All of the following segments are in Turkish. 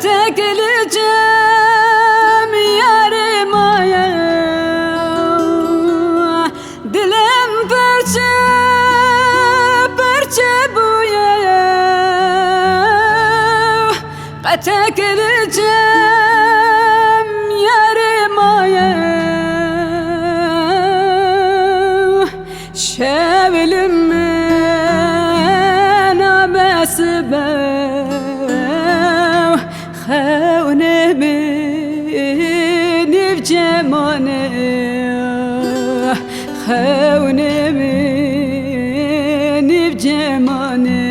geleceğim yarim aya, dilim perçe perçe buya, kate geleceğim yarim aya, şevlim men abesi خونه منی جمانه خونه منی جمانه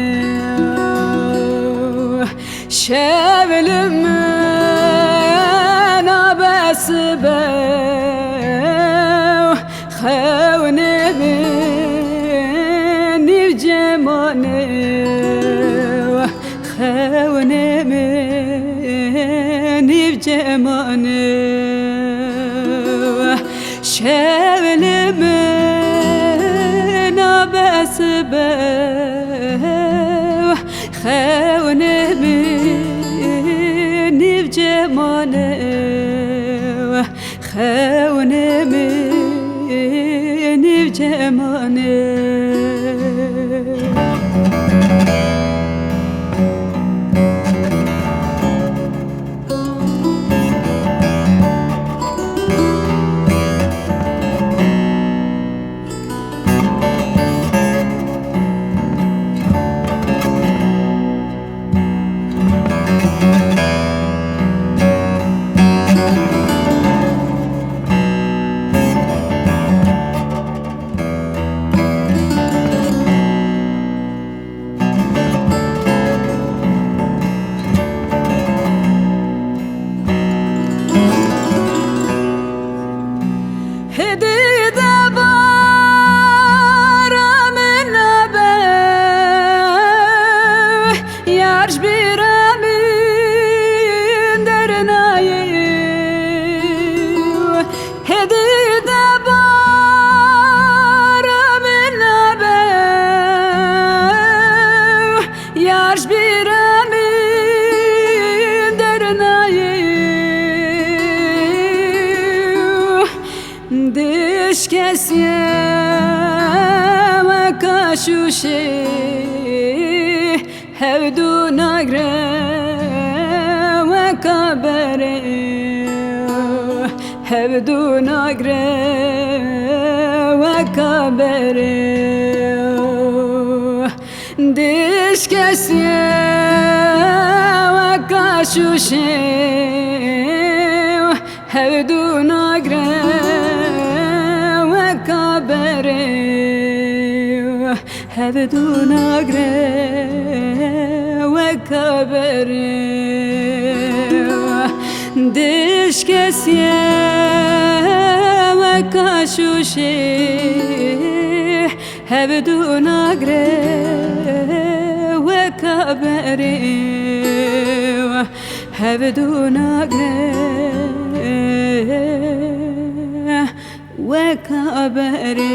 شبلم من عباس خونه منی جمانه خونه منی جمانه شبلم من عباس خونه منی جمانه خونه منی جمانه Diş kesye kaşuşe hevdu nagre ve kabere hevdu nagre ve kabere diş kesye kaşuşe hevdu nagre هبدو نگره و کبره دش کسیه و کشوشه هبدو نگره و کبره هبدو نگره و کبره